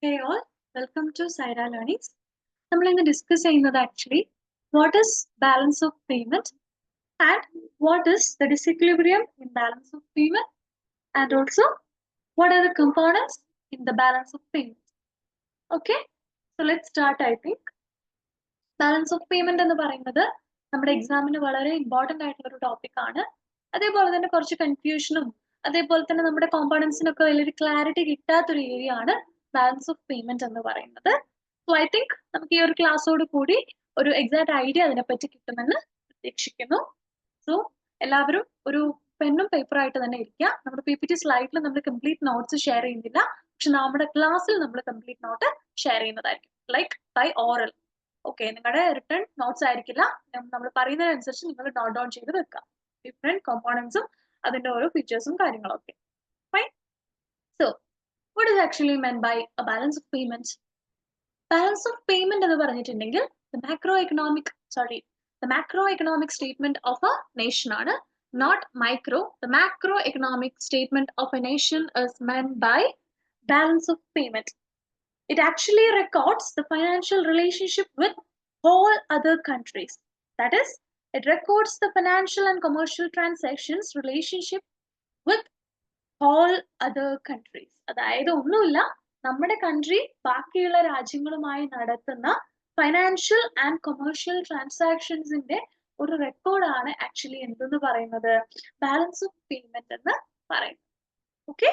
Hey all, welcome to Saira Learnings. നമ്മൾ ഇന്ന് discuss ചെയ്യുന്നത് actually what is balance of payment and what is the disequilibrium in balance of payment and also what are the components in the balance of payment. Okay, so let start. I think balance of payment എന്ന് പറയുന്നത് നമ്മുടെ എക്സാമിന് വളരെ important ആയിട്ടുള്ള ഒരു topic ആണ്. അതേപോലെ തന്നെ കുറച്ച് കൺഫ്യൂഷനും അതേപോലെ തന്നെ നമ്മുടെ കോമ്പോണൻസിനൊക്കെ വലിയൊരു ക്ലാരിറ്റി കിട്ടാത്തൊരു ഏരിയ ആണ് ബാലൻസ് ഓഫ് പേയ്മെന്റ് എന്ന് പറയുന്നത്. സോ ഐ തിങ്ക് നമുക്ക് ഈ ഒരു ക്ലാസ്സോട് കൂടി ഒരു എക്സാക്ട് ഐഡിയ അതിനെപ്പറ്റി കിട്ടുമെന്ന് പ്രതീക്ഷിക്കുന്നു. സോ എല്ലാവരും ഒരു പെന്നും പേപ്പറായിട്ട് തന്നെ ഇരിക്കുക. നമ്മുടെ PPT സ്ലൈഡിൽ നമ്മൾ കംപ്ലീറ്റ് നോട്ട്സ് ഷെയർ ചെയ്യുന്നില്ല, പക്ഷെ നമ്മുടെ ക്ലാസ്സിൽ നമ്മൾ കംപ്ലീറ്റ് നോട്ട് ഷെയർ ചെയ്യുന്നതായിരിക്കും, ലൈക്ക് ബൈ ഓറൽ. ഓക്കെ, നിങ്ങളുടെ റിട്ടേൺ നോട്ട്സ് ആയിരിക്കില്ല, നമ്മൾ പറയുന്നതിനനുസരിച്ച് നിങ്ങൾ നോട്ട് ഡൗൺ ചെയ്ത് വെക്കാം, ഡിഫറെന്റ് കോമ്പോണൻസും അതിന്റെ ഓരോ ഫീച്ചേഴ്സും കാര്യങ്ങളൊക്കെ. Fine. So what is actually meant by a balance of payment? Balance of payment എന്ന് പറഞ്ഞിട്ടുണ്ടെങ്കിൽ the macroeconomic statement of a nation ആണ്, not micro. The macroeconomic statement of a nation is meant by balance of payment. It actually records the financial relationship with all other countries. That is, it records the financial and commercial transactions relationship with all other countries. അതായത് ഒന്നുമില്ല, നമ്മുടെ country ബാക്കിയുള്ള രാജ്യങ്ങളുമായി നടത്തുന്ന financial and commercial ട്രാൻസാക്ഷൻസിന്റെ ഒരു റെക്കോർഡാണ് actually എന്തെന്ന് പറയുന്നത്, ബാലൻസ് ഓഫ് പേയ്മെന്റ് എന്ന് പറയുന്നത്. ഓക്കെ,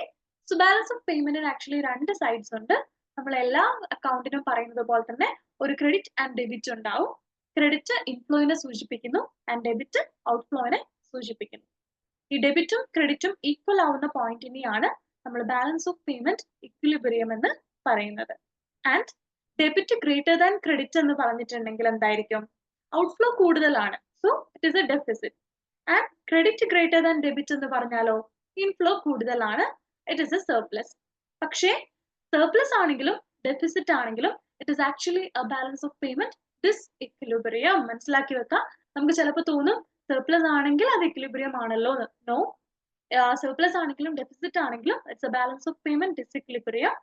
സോ ബാലൻസ് ഓഫ് പേയ്മെന്റിന് ആക്ച്വലി രണ്ട് സൈഡ്സ് ഉണ്ട്. നമ്മൾ എല്ലാ അക്കൗണ്ടിനും പറയുന്നത് പോലെ തന്നെ ഒരു ക്രെഡിറ്റ് ആൻഡ് ഡെബിറ്റ് ഉണ്ടാവും. ക്രെഡിറ്റ് ഇൻഫ്ലോയിനെ സൂചിപ്പിക്കുന്നു ആൻഡ് ഡെബിറ്റ് ഔട്ട്ഫ്ലോയിനെ സൂചിപ്പിക്കുന്നു. ഈ ഡെബിറ്റും ക്രെഡിറ്റും ഈക്വൽ ആവുന്ന പോയിന്റിനെയാണ് നമ്മൾ ബാലൻസ് ഓഫ് പേയ്മെന്റ് ഇക്വിലിബ്രിയം എന്ന് പറയുന്നത്. And debit greater than credit എന്ന് പറഞ്ഞിട്ടുണ്ടെങ്കിൽ എന്തായിരിക്കും, ഔട്ട്ഫ്ലോ കൂടുതലാണ്, so it is a deficit. And credit greater than debit എന്ന് പറഞ്ഞാലോ ഇൻഫ്ലോ കൂടുതലാണ്, ഇറ്റ് ഇസ് എ സർപ്ലസ്. പക്ഷേ സർപ്ലസ് ആണെങ്കിലും ഡെഫിസിറ്റ് ആണെങ്കിലും it is actually a balance of payment disequilibrium. മനസ്സിലാക്കി വെക്കാം. നമുക്ക് ചിലപ്പോൾ തോന്നും സർപ്ലസ് ആണെങ്കിൽ അത് ഇക്വിലിബ്രിയം ആണല്ലോ. നോ, സർപ്ലസ് ആണെങ്കിലും ഡെഫിസിറ്റ് ആണെങ്കിലും it's a balance of payment disequilibrium.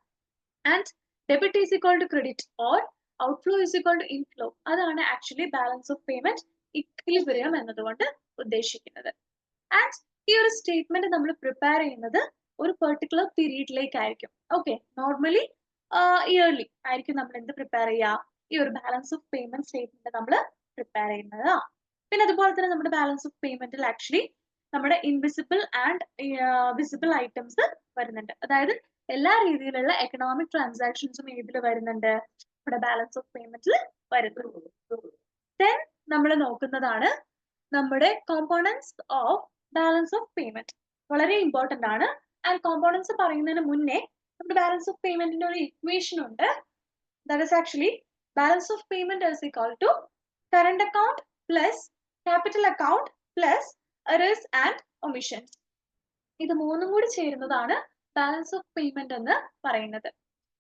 And debit is equal to credit or outflow is equal to inflow. അതാണ് actually balance of payment equilibrium എന്നതുകൊണ്ട് ഉദ്ദേശിക്കുന്നത്. ആൻഡ് ഈ ഒരു സ്റ്റേറ്റ്മെന്റ് നമ്മൾ പ്രിപ്പയർ ചെയ്യുന്നത് ഒരു പെർട്ടിക്കുലർ പീരീഡിലേക്കായിരിക്കും. ഓക്കെ, നോർമലി ഇയർലി ആയിരിക്കും നമ്മൾ എന്ത് പ്രിപ്പയർ ചെയ്യുക, ഈ ഒരു ബാലൻസ് ഓഫ് പേയ്മെന്റ് സ്റ്റേറ്റ്മെന്റ് നമ്മൾ പ്രിപ്പയർ ചെയ്യുന്നത്. പിന്നെ അതുപോലെ തന്നെ നമ്മുടെ ബാലൻസ് ഓഫ് പേയ്മെന്റിൽ ആക്ച്വലി നമ്മുടെ ഇൻവിസിബിൾ ആൻഡ് വിസിബിൾ ഐറ്റംസ് വരുന്നുണ്ട്. അതായത് എല്ലാ രീതിയിലുള്ള എക്കണോമിക് ട്രാൻസാക്ഷൻസും ഇതിൽ വരുന്നുണ്ട്, നമ്മുടെ ബാലൻസ് ഓഫ് പേയ്മെന്റിൽ വരുന്നുണ്ട്. ദെൻ നമ്മൾ നോക്കുന്നതാണ് നമ്മുടെ components of balance of payment. വളരെ ഇമ്പോർട്ടന്റ് ആണ്. ആൻഡ് കോമ്പോണൻസ് പറയുന്നതിന് മുന്നേ നമ്മുടെ ബാലൻസ് ഓഫ് പേയ്മെന്റിന്റെ ഒരു ഇക്വേഷൻ ഉണ്ട്. That is actually balance of payment is equal to current account plus capital account plus errors and omissions. ഇത് മൂന്നും കൂടി ചേരുന്നതാണ് ബാലൻസ് ഓഫ് പേയ്മെന്റ് എന്ന് പറയുന്നത്.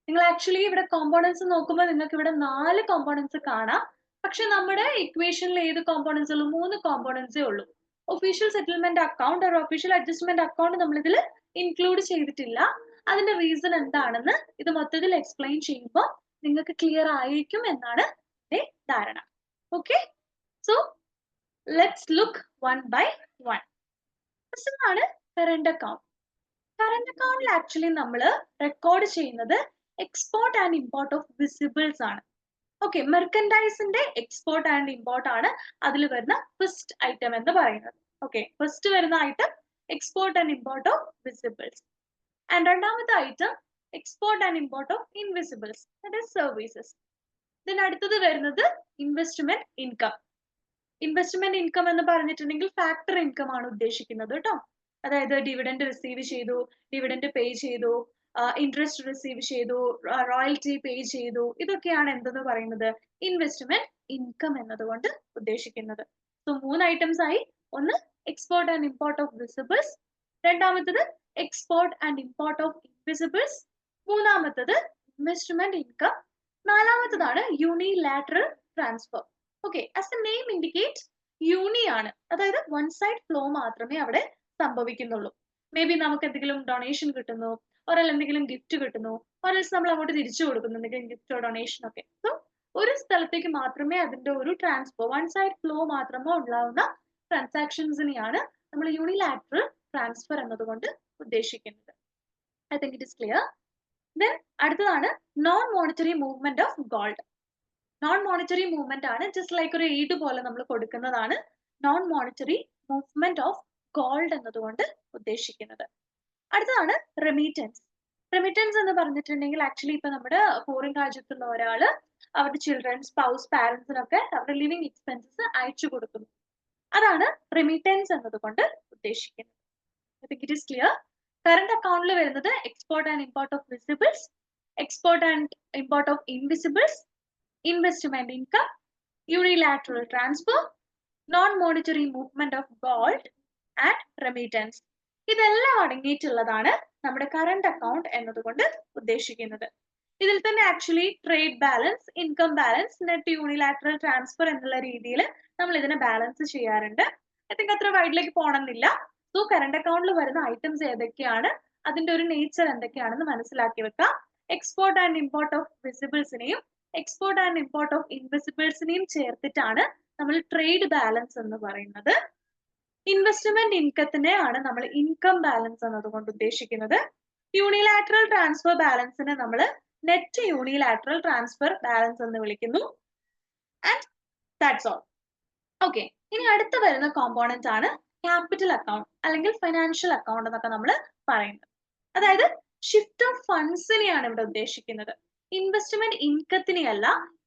നിങ്ങൾ ആക്ച്വലി ഇവിടെ കോമ്പോണൻസ് നോക്കുമ്പോൾ നിങ്ങൾക്ക് ഇവിടെ 4 കോമ്പോണൻസ് കാണാം. പക്ഷെ നമ്മുടെ ഇക്വേഷനിൽ ഏത് കോമ്പോണൻസ് ഉള്ളൂ, 3 കോമ്പോണൻസേ ഉള്ളൂ. Official settlement account or official adjustment account നമ്മൾ ഇതിൽ ഇൻക്ലൂഡ് ചെയ്തിട്ടില്ല. അതിന്റെ റീസൺ എന്താണെന്ന് ഇത് മൊത്തത്തിൽ എക്സ്പ്ലെയിൻ ചെയ്യുമ്പോൾ നിങ്ങൾക്ക് ക്ലിയർ ആയിരിക്കും എന്നാണ് എന്റെ ധാരണ. Okay, so let's look one by one. First ആണ് കറന്റ് അക്കൗണ്ട്. കറന്റ് അക്കൗണ്ടിൽ ആക്ച്വലി നമ്മൾ റെക്കോർഡ് ചെയ്യുന്നത് export and import of visibles ആണ്. ഓക്കെ, മെർക്കൻഡൈസിന്റെ എക്സ്പോർട്ട് ആൻഡ് ഇമ്പോർട്ട് ആണ് അതിൽ വരുന്ന ഫസ്റ്റ് ഐറ്റം എന്ന് പറയുന്നത്. ഓക്കെ, ഫസ്റ്റ് വരുന്ന item export and import of visibles. And രണ്ടാമത്തെ item export and import of invisibles, that is services. ഇതിന് അടുത്തത് വരുന്നത് ഇൻവെസ്റ്റ്മെന്റ് ഇൻകം. ഇൻവെസ്റ്റ്മെന്റ് ഇൻകം എന്ന് പറഞ്ഞിട്ടുണ്ടെങ്കിൽ ഫാക്ടർ ഇൻകം ആണ് ഉദ്ദേശിക്കുന്നത് കേട്ടോ. അതായത് ഡിവിഡൻഡ് റിസീവ് ചെയ്തു, ഡിവിഡൻഡ് പേ ചെയ്തു, ഇൻട്രസ്റ്റ് റിസീവ് ചെയ്തു, റോയൽറ്റി പേ ചെയ്തു, ഇതൊക്കെയാണ് എന്തെന്ന് പറയുന്നത്, ഇൻവെസ്റ്റ്മെന്റ് ഇൻകം എന്നതുകൊണ്ട് ഉദ്ദേശിക്കുന്നത്. സോ 3 ഐറ്റംസ് ആയി. ഒന്ന് export and import of visibles, രണ്ടാമത്തത് export and import of invisibles, മൂന്നാമത്തത് ഇൻവെസ്റ്റ്മെന്റ് ഇൻകം, നാലാമത്തതാണ് unilateral transfer. Okay, as the name indicate uni ആണ്, അതായത് വൺ സൈഡ് ഫ്ലോ മാത്രമേ അവിടെ സംഭവിക്കുന്നുള്ളൂ. മേ ബി നമുക്ക് എന്തെങ്കിലും ഡൊണേഷൻ കിട്ടുന്നു, ഒരാൾ എന്തെങ്കിലും ഗിഫ്റ്റ് കിട്ടുന്നു, ഒരാൾസ് നമ്മൾ അങ്ങോട്ട് തിരിച്ചു കൊടുക്കുന്നു എന്തെങ്കിലും ഗിഫ്റ്റോ ഡൊണേഷൻ ഒക്കെ. സോ ഒരു സ്ഥലത്തേക്ക് മാത്രമേ അതിന്റെ ഒരു ട്രാൻസ്ഫർ, വൺ സൈഡ് ഫ്ലോ മാത്രമേ ഉണ്ടാവുന്ന ട്രാൻസാക്ഷൻസിനെയാണ് നമ്മൾ യൂണിലാറ്ററൽ ട്രാൻസ്ഫർ എന്നതുകൊണ്ട് ഉദ്ദേശിക്കുന്നത്. I think it is clear. Then അടുത്തതാണ് non monetary movement of gold. Non monetary movement ആണ്, ജസ്റ്റ് ലൈക്ക് ഒരു എയ്ഡ് പോലെ നമ്മൾ കൊടുക്കുന്നതാണ് non monetary movement of gold എന്നതുകൊണ്ട് ഉദ്ദേശിക്കുന്നത്. അടുത്തതാണ് റെമിറ്റൻസ്. റെമിറ്റൻസ് എന്ന് പറഞ്ഞിട്ടുണ്ടെങ്കിൽ ആക്ച്വലി ഇപ്പൊ നമ്മുടെ ഫോറിൻ രാജ്യത്തുള്ള ഒരാള് അവരുടെ ചിൽഡ്രൻ, സ്പൗസ്, പാരന്റ്സിനൊക്കെ അവരുടെ ലിവിങ് എക്സ്പെൻസസ് അയച്ചു കൊടുക്കുന്നു. അതാണ് റെമിറ്റൻസ് എന്നതുകൊണ്ട് ഉദ്ദേശിക്കുന്നത്. I think it is clear. Current അക്കൗണ്ടിൽ വരുന്നത് export and import of visibles, export and import of invisibles, investment income, unilateral transfer, non monetary movement of gold and remittance. ഇതെല്ലാം അടങ്ങിയിട്ടുള്ളതാണ് നമ്മുടെ കറണ്ട് അക്കൗണ്ട് എന്നതുകൊണ്ട് ഉദ്ദേശിക്കുന്നത്. ഇതിൽ തന്നെ actually trade balance, income balance, net unilateral transfer എന്നുള്ള രീതിയിൽ നമ്മൾ ഇതിനെ ബാലൻസ് ചെയ്യാറുണ്ട്. ഐ തിങ്ക് അത്ര വൈഡിലേക്ക് പോകണമെന്നില്ല. സോ കറണ്ട് അക്കൗണ്ടിൽ വരുന്ന ഐറ്റംസ് ഏതൊക്കെയാണ്, അതിന്റെ ഒരു നേച്ചർ എന്തൊക്കെയാണെന്ന് മനസ്സിലാക്കി വെക്കാം. എക്സ്പോർട്ട് ആൻഡ് ഇമ്പോർട്ട് ഓഫ് വിസിബിൾസിനെയും എക്സ്പോർട്ട് ആൻഡ് ഇമ്പോർട്ട് ഓഫ് ഇൻവിസിബിൾസിനെയും ചേർത്തിട്ടാണ് നമ്മൾ ട്രേഡ് ബാലൻസ് എന്ന് പറയുന്നത്. ഇൻവെസ്റ്റ്മെന്റ് ഇൻകത്തിനെയാണ് നമ്മൾ ഇൻകം ബാലൻസ് എന്നതുകൊണ്ട് ഉദ്ദേശിക്കുന്നത്. യൂണിലാറ്ററൽ ട്രാൻസ്ഫർ ബാലൻസിനെ നമ്മൾ നെറ്റ് യൂണിലാറ്ററൽ ട്രാൻസ്ഫർ ബാലൻസ് എന്ന് വിളിക്കുന്നു. And that's all. ഓക്കെ, ഇനി അടുത്ത വരുന്ന കോമ്പോണന്റ് ആണ് ക്യാപിറ്റൽ അക്കൗണ്ട് അല്ലെങ്കിൽ ഫൈനാൻഷ്യൽ അക്കൗണ്ട് എന്നൊക്കെ നമ്മൾ പറയുന്നത്. അതായത് ഷിഫ്റ്റ് ഓഫ് ഫണ്ട്സിനെയാണ് ഇവിടെ ഉദ്ദേശിക്കുന്നത്. ഇൻവെസ്റ്റ്മെന്റ് ഇൻകത്തിനെയല്ല,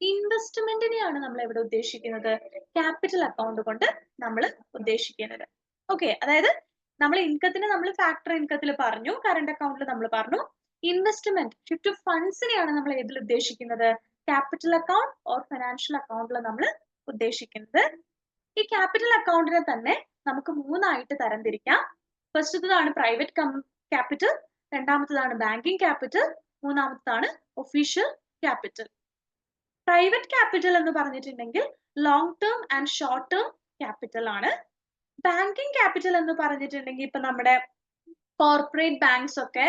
ഇൻവെസ്റ്റ്മെന്റിനെയാണ് നമ്മൾ ഇവിടെ ഉദ്ദേശിക്കുന്നത് ക്യാപിറ്റൽ അക്കൗണ്ട് കൊണ്ട് നമ്മൾ ഉദ്ദേശിക്കുന്നത്. ഓക്കെ, അതായത് നമ്മൾ ഇൻകത്തിന് നമ്മൾ ഫാക്ടർ ഇൻകത്തിൽ പറഞ്ഞു, കറണ്ട് അക്കൗണ്ടിൽ നമ്മൾ പറഞ്ഞു. ഇൻവെസ്റ്റ്മെന്റ് ഷിഫ്റ്റ് ഓഫ് ഫണ്ട്സിനെയാണ് നമ്മൾ ഏതിൽ ഉദ്ദേശിക്കുന്നത്, ക്യാപിറ്റൽ അക്കൗണ്ട് ഓർ ഫൈനാൻഷ്യൽ അക്കൗണ്ടിൽ നമ്മൾ ഉദ്ദേശിക്കുന്നത്. ഈ ക്യാപിറ്റൽ അക്കൗണ്ടിനെ തന്നെ നമുക്ക് മൂന്നായിട്ട് തരംതിരിക്കാം. ഫസ്റ്റത്തേതാണ് പ്രൈവറ്റ് ക്യാപിറ്റൽ, രണ്ടാമത്തേതാണ് ബാങ്കിങ് ക്യാപിറ്റൽ, മൂന്നാമത്തേതാണ് ഒഫീഷ്യൽ ക്യാപിറ്റൽ. പ്രൈവറ്റ് ക്യാപിറ്റൽ എന്ന് പറഞ്ഞിട്ടുണ്ടെങ്കിൽ long term and short term capital ആണ്. ബാങ്കിങ് ക്യാപിറ്റൽ എന്ന് പറഞ്ഞിട്ടുണ്ടെങ്കിൽ ഇപ്പൊ നമ്മുടെ കോർപ്പറേറ്റ് ബാങ്ക്സ് ഒക്കെ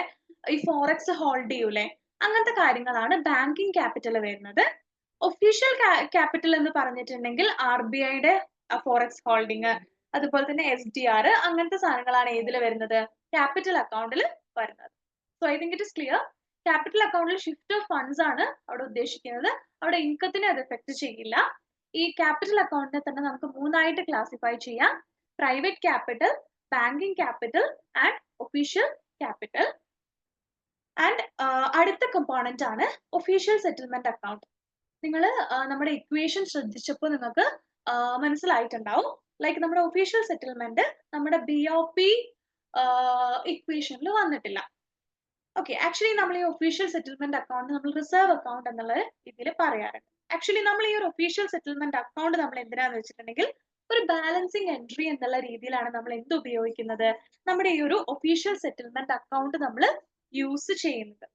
ഈ ഫോറക്സ് ഹോൾഡ് ചെയ്യൂലേ, അങ്ങനത്തെ കാര്യങ്ങളാണ് ബാങ്കിങ് ക്യാപിറ്റൽ വരുന്നത്. ഒഫീഷ്യൽ ക്യാപിറ്റൽ എന്ന് പറഞ്ഞിട്ടുണ്ടെങ്കിൽ RBIയുടെ ഫോറക്സ് ഹോൾഡിങ്, അതുപോലെ തന്നെ SDR, അങ്ങനത്തെ സാധനങ്ങളാണ് ഏതിൽ വരുന്നത്, ക്യാപിറ്റൽ അക്കൗണ്ടിൽ വരുന്നത്. So I think it is clear. Capital അക്കൗണ്ടിൽ ഷിഫ്റ്റ് ഓഫ് ഫണ്ട്സ് ആണ് അവിടെ ഉദ്ദേശിക്കുന്നത്. അവിടെ ഇൻകത്തിനെ അത് എഫക്ട് ചെയ്യില്ല. ഈ ക്യാപിറ്റൽ അക്കൗണ്ടിനെ തന്നെ നമുക്ക് മൂന്നായിട്ട് ക്ലാസിഫൈ ചെയ്യാം: private capital, banking capital and official capital. And അടുത്ത കമ്പോണന്റ് ആണ് ഒഫീഷ്യൽ സെറ്റിൽമെന്റ് അക്കൗണ്ട്. നിങ്ങൾ നമ്മുടെ ഇക്വേഷൻ ശ്രദ്ധിച്ചപ്പോൾ നിങ്ങൾക്ക് മനസ്സിലായിട്ടുണ്ടാവും. ലൈക്ക് നമ്മുടെ ഒഫീഷ്യൽ സെറ്റിൽമെന്റ് നമ്മുടെ BOP ഇക്വേഷനിൽ വന്നിട്ടില്ല. ഓക്കെ, ആക്ച്വലി നമ്മൾ ഈ ഒഫീഷ്യൽ സെറ്റിൽമെന്റ് അക്കൗണ്ട് നമ്മൾ റിസർവ് അക്കൗണ്ട് എന്നുള്ള രീതിയിൽ പറയാറുണ്ട്. ആക്ച്വലി നമ്മൾ ഈ ഒരു ഒഫീഷ്യൽ സെറ്റിൽമെന്റ് അക്കൗണ്ട് നമ്മൾ എന്തിനാന്ന് വെച്ചിട്ടുണ്ടെങ്കിൽ ഒരു ബാലൻസിങ് എൻട്രി എന്നുള്ള രീതിയിലാണ് നമ്മൾ എന്ത് ഉപയോഗിക്കുന്നത്, നമ്മുടെ ഈ ഒരു ഒഫീഷ്യൽ സെറ്റിൽമെന്റ് അക്കൗണ്ട് നമ്മൾ യൂസ് ചെയ്യുന്നത്.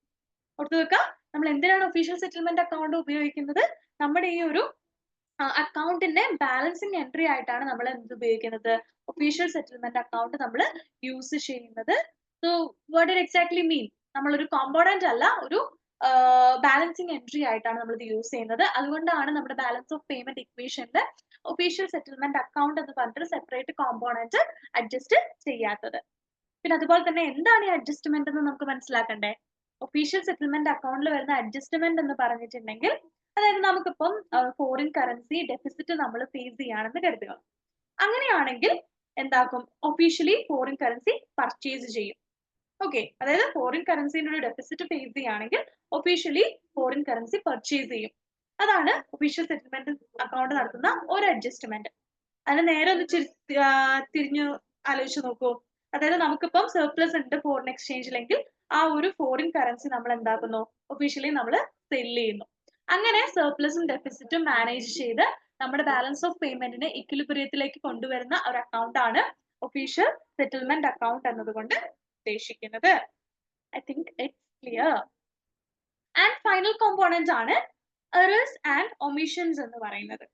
ഓർത്തു വെക്കുക, നമ്മൾ എന്തിനാണ് ഒഫീഷ്യൽ സെറ്റിൽമെന്റ് അക്കൗണ്ട് ഉപയോഗിക്കുന്നത്, നമ്മുടെ ഈ ഒരു അക്കൗണ്ടിന്റെ ബാലൻസിങ് എൻട്രി ആയിട്ടാണ് നമ്മൾ എന്ത് ഉപയോഗിക്കുന്നത്, ഒഫീഷ്യൽ സെറ്റിൽമെന്റ് അക്കൗണ്ട് നമ്മൾ യൂസ് ചെയ്യുന്നത്. സോ വാട്ട് ഇറ്റ് എക്സാക്ട്ലി മീൻ, നമ്മളൊരു കോമ്പോണന്റ് അല്ല, ഒരു ബാലൻസിങ് എൻട്രി ആയിട്ടാണ് നമ്മൾ ഇത് യൂസ് ചെയ്യുന്നത്. അതുകൊണ്ടാണ് നമ്മുടെ ബാലൻസ് ഓഫ് പേയ്മെന്റ് ഇക്വേഷനിൽ ഒഫീഷ്യൽ സെറ്റിൽമെന്റ് അക്കൗണ്ട് എന്ന് പറഞ്ഞിട്ട് സെപ്പറേറ്റ് കോമ്പോണന്റ് അഡ്ജസ്റ്റ് ചെയ്യാത്തത്. പിന്നെ അതുപോലെ തന്നെ എന്താണ് ഈ അഡ്ജസ്റ്റ്മെന്റ് എന്ന് നമുക്ക് മനസ്സിലാക്കണ്ടേ. ഒഫീഷ്യൽ സെറ്റിൽമെന്റ് അക്കൗണ്ടിൽ വരുന്ന അഡ്ജസ്റ്റ്മെന്റ് എന്ന് പറഞ്ഞിട്ടുണ്ടെങ്കിൽ, അതായത് നമുക്കിപ്പം ഫോറിൻ കറൻസി ഡെഫിസിറ്റ് നമ്മൾ ഫേസ് ചെയ്യുകയാണെന്ന് കരുതുക. അങ്ങനെയാണെങ്കിൽ എന്താക്കും, ഒഫീഷ്യലി ഫോറിൻ കറൻസി പർച്ചേസ് ചെയ്യും. ഓക്കെ, അതായത് ഫോറിൻ കറൻസിന്റെ ഒരു ഡെഫിസിറ്റ് ഫേസ് ചെയ്യുകയാണെങ്കിൽ ഒഫീഷ്യലി ഫോറിൻ കറൻസി പർച്ചേസ് ചെയ്യും. അതാണ് ഒഫീഷ്യൽ സെറ്റിൽമെന്റ് അക്കൗണ്ട് നടത്തുന്ന ഒരു അഡ്ജസ്റ്റ്മെന്റ്. അതിന് നേരെ ഒന്ന് തിരിഞ്ഞു ആലോചിച്ച് നോക്കൂ. അതായത് നമുക്കിപ്പം സർപ്ലസ് ഉണ്ട് ഫോറിൻ എക്സ്ചേഞ്ചിലെങ്കിൽ ആ ഒരു ഫോറിൻ കറൻസി നമ്മൾ എന്താക്കുന്നു, ഒഫീഷ്യലി നമ്മൾ സെൽ ചെയ്യുന്നു. അങ്ങനെ സർപ്ലസും ഡെഫിസിറ്റും മാനേജ് ചെയ്ത് നമ്മുടെ ബാലൻസ് ഓഫ് പേയ്മെന്റിനെ ഇക്വിലിബ്രിയത്തിലേക്ക് കൊണ്ടുവരുന്ന ഒരു അക്കൗണ്ട് ആണ് ഒഫീഷ്യൽ സെറ്റിൽമെന്റ് അക്കൗണ്ട് എന്നതുകൊണ്ട് ഉദ്ദേശിക്കുന്നത്. I think it's clear. And final component ആണ് എറേഴ്സ് ആൻഡ് ഒമിഷൻസ് എന്ന് പറയുന്നത്.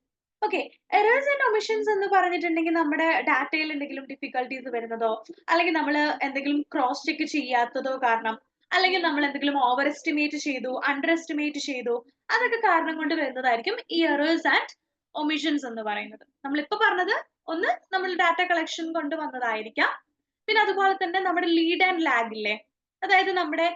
ഓക്കെ, എറേഴ്സ് ആൻഡ് ഒമിഷൻസ് എന്ന് പറഞ്ഞിട്ടുണ്ടെങ്കിൽ നമ്മുടെ ഡാറ്റയിൽ എന്തെങ്കിലും ഡിഫിക്കൽട്ടീസ് വരുന്നതോ, അല്ലെങ്കിൽ നമ്മൾ എന്തെങ്കിലും ക്രോസ് ചെക്ക് ചെയ്യാത്തതോ കാരണം, അല്ലെങ്കിൽ നമ്മൾ എന്തെങ്കിലും ഓവർ എസ്റ്റിമേറ്റ് ചെയ്തു, അണ്ടർ എസ്റ്റിമേറ്റ് ചെയ്തു, അതൊക്കെ കാരണം കൊണ്ട് വരുന്നതായിരിക്കും ഈ എറേഴ്സ് ആൻഡ് ഒമിഷൻസ് എന്ന് പറയുന്നത്. നമ്മളിപ്പോ പറഞ്ഞത് ഒന്ന് നമ്മൾ ഡാറ്റ കളക്ഷൻ കൊണ്ട് വന്നതായിരിക്കാം. പിന്നെ അതുപോലെ തന്നെ നമ്മുടെ ലീഡ് ആൻഡ് ലാഗ് ഇല്ലേ, അതായത് നമ്മുടെ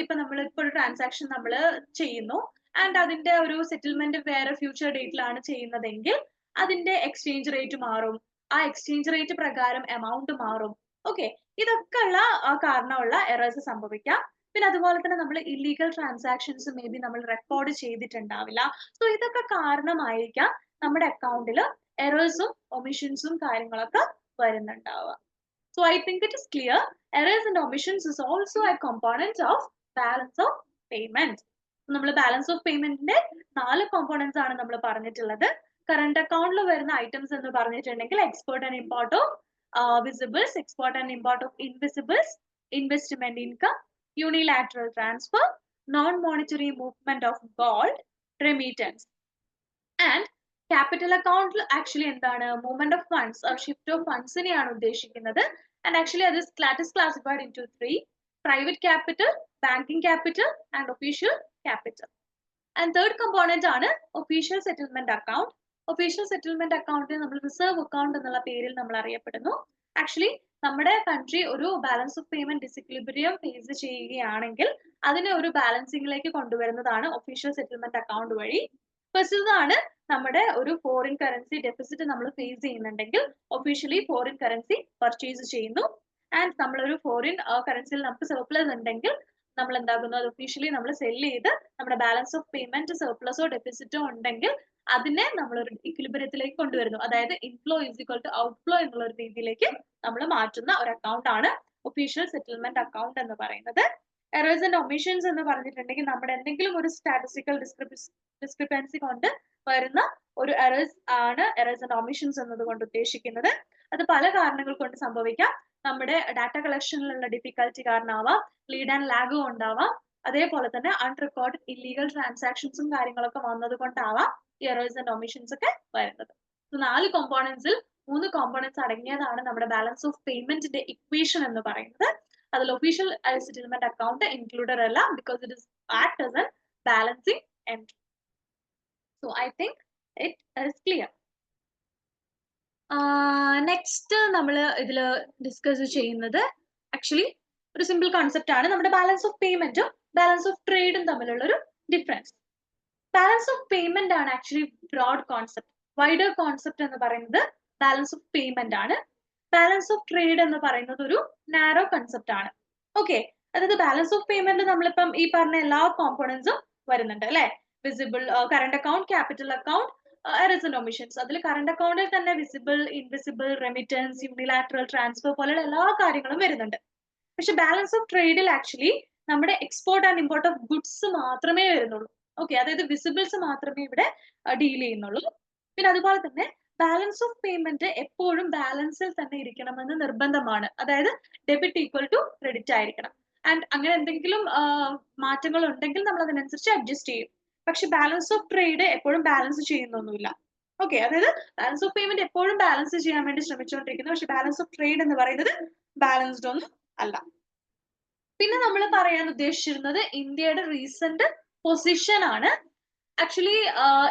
ഇപ്പൊ നമ്മൾ ഇപ്പൊ ഒരു ട്രാൻസാക്ഷൻ നമ്മൾ ചെയ്യുന്നു ആൻഡ് അതിന്റെ ഒരു സെറ്റിൽമെന്റ് വേറെ ഫ്യൂച്ചർ ഡേറ്റിലാണ് ചെയ്യുന്നതെങ്കിൽ അതിന്റെ എക്സ്ചേഞ്ച് റേറ്റ് മാറും, ആ എക്സ്ചേഞ്ച് റേറ്റ് പ്രകാരം എമൗണ്ട് മാറും. ഓക്കെ, ഇതൊക്കെ ഉള്ള കാരണമുള്ള എറേഴ്സ് സംഭവിക്കാം. പിന്നെ അതുപോലെ തന്നെ നമ്മൾ ഇല്ലീഗൽ ട്രാൻസാക്ഷൻസ് മേ ബി നമ്മൾ റെക്കോർഡ് ചെയ്തിട്ടുണ്ടാവില്ല. സോ ഇതൊക്കെ കാരണമായിരിക്കാം നമ്മുടെ അക്കൗണ്ടിൽ എറേഴ്സും ഒമിഷൻസും കാര്യങ്ങളൊക്കെ വരുന്നുണ്ടാവുക. So I think it is clear. Errors and omissions is also a component of balance of payment. നമ്മൾ ബാലൻസ് ഓഫ് പേയ്മെന്റിന്റെ 4 കോമ്പോണൻസ് ആണ് നമ്മൾ പറഞ്ഞിട്ടുള്ളത്. കറണ്ട് അക്കൗണ്ടിൽ വരുന്ന ഐറ്റംസ് എന്ന് പറഞ്ഞിട്ടുണ്ടെങ്കിൽ export and import of visibles, export and import of invisibles, investment income, unilateral transfer, non monetary movement of gold, remittance. And capital അക്കൗണ്ടിൽ ആക്ച്വലി എന്താണ്, movement of funds or shift of ഫണ്ട്സിനെയാണ് ഉദ്ദേശിക്കുന്നത്. And actually അത് is classified into 3: private capital, banking capital and official capital. And third component ആണ് official settlement account. Official settlement account നമ്മൾ reserve account എന്നുള്ള പേരിൽ നമ്മൾ അറിയപ്പെടുന്നു. ആക്ച്വലി നമ്മുടെ കൺട്രി ഒരു balance of payment disequilibrium face ചെയ്യുകയാണെങ്കിൽ അതിനെ ഒരു ബാലൻസിംഗിലേക്ക് കൊണ്ടുവരുന്നതാണ് ഒഫീഷ്യൽ സെറ്റിൽമെന്റ് അക്കൗണ്ട് വഴി. ഫസ്റ്റ് നമ്മുടെ ഒരു ഫോറിൻ കറൻസി ഡെഫിസിറ്റ് നമ്മൾ ഫേസ് ചെയ്യുന്നുണ്ടെങ്കിൽ ഒഫീഷ്യലി ഫോറിൻ കറൻസി പർച്ചേസ് ചെയ്യുന്നു. ആൻഡ് നമ്മളൊരു ഫോറിൻ കറൻസിയിൽ നമുക്ക് സർപ്ലസ് ഉണ്ടെങ്കിൽ നമ്മൾ എന്താകുന്നു, അത് ഒഫീഷ്യലി നമ്മൾ സെല് ചെയ്ത് നമ്മുടെ ബാലൻസ് ഓഫ് പേയ്മെന്റ് സർപ്ലസോ ഡെഫിസിറ്റോ ഉണ്ടെങ്കിൽ അതിനെ നമ്മൾ ഒരു ഇക്വിലിബ്രിയത്തിലേക്ക് കൊണ്ടുവരുന്നു. അതായത് inflow is equal to outflow എന്നുള്ള ഒരു രീതിയിലേക്ക് നമ്മൾ മാറ്റുന്ന ഒരു അക്കൗണ്ട് ആണ് ഒഫീഷ്യൽ സെറ്റിൽമെന്റ് അക്കൗണ്ട് എന്ന് പറയുന്നത്. എറേഴ്സ് ആൻഡ് ഒമിഷൻസ് എന്ന് പറഞ്ഞിട്ടുണ്ടെങ്കിൽ നമ്മുടെ എന്തെങ്കിലും ഒരു സ്റ്റാറ്റിസ്റ്റിക്കൽ ഡിസ്ക്രിപ്പൻസി കൊണ്ട് വരുന്ന ഒരു എറേഴ്സ് ആണ് എറേഴ്സ് ആൻഡ് ഒമിഷൻസ് എന്നതുകൊണ്ട് ഉദ്ദേശിക്കുന്നത്. അത് പല കാരണങ്ങൾ കൊണ്ട് സംഭവിക്കാം. നമ്മുടെ ഡാറ്റ കളക്ഷനിലുള്ള ഡിഫിക്കൽട്ടി കാരണമാവാം, ലീഡ് ആൻഡ് ലാഗ് ഉണ്ടാവാം, അതേപോലെ തന്നെ അൺറെക്കോർഡ് ഇല്ലീഗൽ ട്രാൻസാക്ഷൻസും കാര്യങ്ങളൊക്കെ വന്നത് കൊണ്ടാവാം ഈ എറേഴ്സ് ആൻഡ് ഒമിഷൻസ് ഒക്കെ വരുന്നത്. 4 കോമ്പോണൻസിൽ 3 കോമ്പോണൻസ് അടങ്ങിയതാണ് നമ്മുടെ ബാലൻസ് ഓഫ് പേയ്മെന്റിന്റെ ഇക്വേഷൻ എന്ന് പറയുന്നത്. അതിൽ ഒഫീഷ്യൽ സെറ്റിൽമെന്റ് അക്കൗണ്ട് ഇൻക്ലൂഡഡ് അല്ല, because it is act as A balancing entry. So I think it is clear. Next നമ്മൾ ഇതിൽ ഡിസ്കസ് ചെയ്യുന്നത് ആക്ച്വലി ഒരു സിമ്പിൾ കോൺസെപ്റ്റ് ആണ്, നമ്മുടെ ബാലൻസ് ഓഫ് പേയ്മെന്റും ബാലൻസ് ഓഫ് ട്രേഡും തമ്മിലുള്ള ഒരു ഡിഫറൻസ്. ബാലൻസ് ഓഫ് പേയ്മെന്റ് ആണ് actually broad concept. Wider concept എന്ന് പറയുന്നത് ബാലൻസ് ഓഫ് പേയ്മെന്റ് ആണ്. ബാലൻസ് ഓഫ് ട്രേഡ് എന്ന് പറയുന്നത് ഒരു നാരോ കൺസെപ്റ്റ് ആണ്. ഓക്കെ, അതായത് ബാലൻസ് ഓഫ് പേയ്മെന്റ് നമ്മളിപ്പം ഈ പറഞ്ഞ എല്ലാ കോമ്പോണൻസും വരുന്നുണ്ട് അല്ലെ. Visible, current account, capital account, errors and omissions. അതിൽ കറണ്ട് അക്കൗണ്ടിൽ തന്നെ visible, invisible, remittance, unilateral transfer പോലെയുള്ള എല്ലാ കാര്യങ്ങളും വരുന്നുണ്ട്. പക്ഷെ ബാലൻസ് ഓഫ് ട്രേഡിൽ ആക്ച്വലി നമ്മുടെ export and import of goods മാത്രമേ വരുന്നുള്ളൂ. ഓക്കെ, അതായത് വിസിബിൾസ് മാത്രമേ ഇവിടെ ഡീൽ ചെയ്യുന്നുള്ളൂ. പിന്നെ അതുപോലെ തന്നെ ബാലൻസ് ഓഫ് പേയ്മെന്റ് എപ്പോഴും ബാലൻസിൽ തന്നെ ഇരിക്കണമെന്ന് നിർബന്ധമാണ്. അതായത് ഡെബിറ്റ് ഈക്വൽ ടു ക്രെഡിറ്റ് ആയിരിക്കണം. ആൻഡ് അങ്ങനെ എന്തെങ്കിലും മാറ്റങ്ങൾ ഉണ്ടെങ്കിൽ നമ്മൾ അതിനനുസരിച്ച് അഡ്ജസ്റ്റ് ചെയ്യും. പക്ഷെ ബാലൻസ് ഓഫ് ട്രേഡ് എപ്പോഴും ബാലൻസ് ചെയ്യുന്നൊന്നുമില്ല. ഓക്കെ, അതായത് ബാലൻസ് ഓഫ് പേയ്മെന്റ് എപ്പോഴും ബാലൻസ് ചെയ്യാൻ വേണ്ടി ശ്രമിച്ചുകൊണ്ടിരിക്കുന്നു. പക്ഷെ ബാലൻസ് ഓഫ് ട്രേഡ് എന്ന് പറയുന്നത് ബാലൻസ്ഡ് ഒന്നും അല്ല. പിന്നെ നമ്മൾ പറയാൻ ഉദ്ദേശിച്ചിരുന്നത് ഇന്ത്യയുടെ റീസെന്റ് പൊസിഷൻ ആണ്. ആക്ച്വലി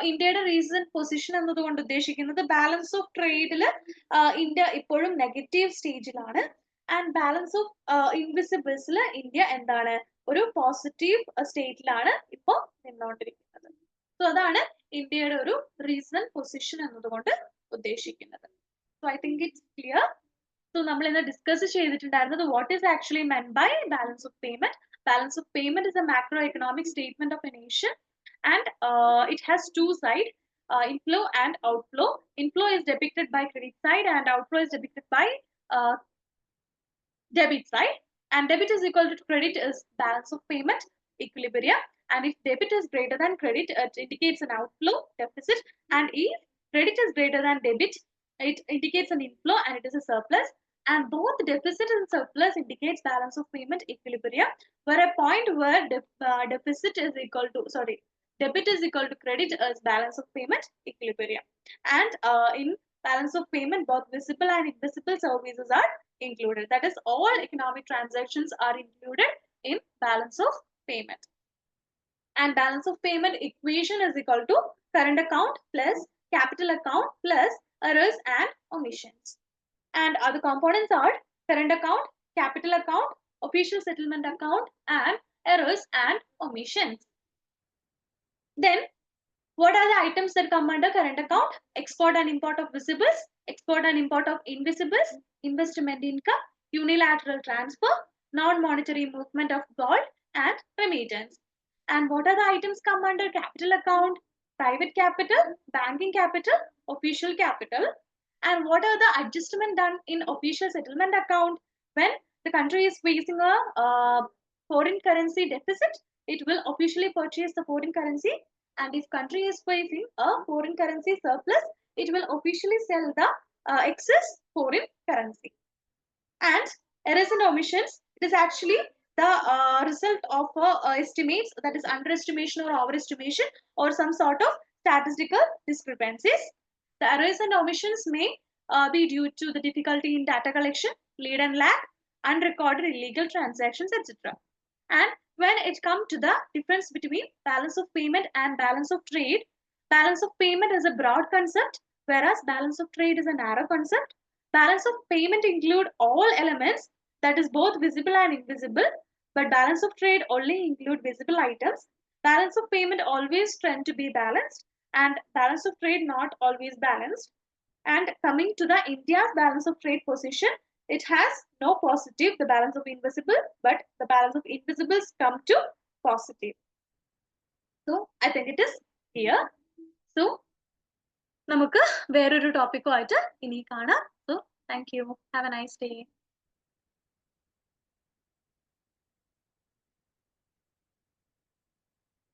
ഇന്ത്യയുടെ റീസെന്റ് പൊസിഷൻ എന്നതുകൊണ്ട് ഉദ്ദേശിക്കുന്നത് ബാലൻസ് ഓഫ് ട്രേഡിൽ ഇന്ത്യ ഇപ്പോഴും നെഗറ്റീവ് സ്റ്റേജിലാണ്. ആൻഡ് ബാലൻസ് ഓഫ് ഇൻവിസിബിൾസിൽ ഇന്ത്യ എന്താണ്, ഒരു പോസിറ്റീവ് സ്റ്റേറ്റിലാണ് ഇപ്പോൾ നിന്നുകൊണ്ടിരിക്കുന്നത്. സോ അതാണ് ഇന്ത്യയുടെ ഒരു റീസെന്റ് പൊസിഷൻ എന്നതുകൊണ്ട് ഉദ്ദേശിക്കുന്നത്. So I think it's clear. So നമ്മൾ ഇന്ന് ഡിസ്കസ് ചെയ്തിട്ടുണ്ടായിരുന്നത് what is actually meant by balance of payment. Balance of payment is a macroeconomic statement of a nation, and it has two sides, inflow and outflow. Inflow is depicted by credit side and outflow is depicted by debit side. And debit is equal to credit is balance of payment equilibrium. And if debit is greater than credit, it indicates an outflow deficit. And if credit is greater than debit, it indicates an inflow and it is a surplus. And both deficit and surplus indicates balance of payment equilibrium, where a point where deficit is equal to, debit is equal to credit as balance of payment equilibrium. And in balance of payment, both visible and invisible services are included. That is, all economic transactions are included in balance of payment. And balance of payment equation is equal to current account plus capital account plus errors and omissions. And other components are current account, capital account, official settlement account, and errors and omissions. Then, what are the items that come under current account? Export and import of visibles, export and import of invisibles, investment income, unilateral transfer, non-monetary movement of gold, and remittance. And what are the items come under capital account? Private capital, banking capital, official capital. And what are the adjustment done in official settlement account? When the country is facing a foreign currency deficit, it will officially purchase the foreign currency, and if country is facing a foreign currency surplus, it will officially sell the excess foreign currency. And errors and omissions, it is actually the result of estimates, that is underestimation or overestimation, or some sort of statistical discrepancies. The errors and omissions may be due to the difficulty in data collection, lead and lag, unrecorded illegal transactions, etc. And when it comes to the difference between balance of payment and balance of trade, balance of payment is a broad concept, whereas balance of trade is a narrow concept. Balance of payment include all elements, that is both visible and invisible, but balance of trade only include visible items. Balance of payment always tend to be balanced, and balance of trade not always balanced. And coming to the India's balance of trade position, it has no positive, the balance of invisible, but the balance of invisibles come to positive. So I think it is here. So നമുക്ക് വേറൊരു ടോപ്പിക്കുമായിട്ട് ഇനി കാണാം. So thank you. Have a nice day.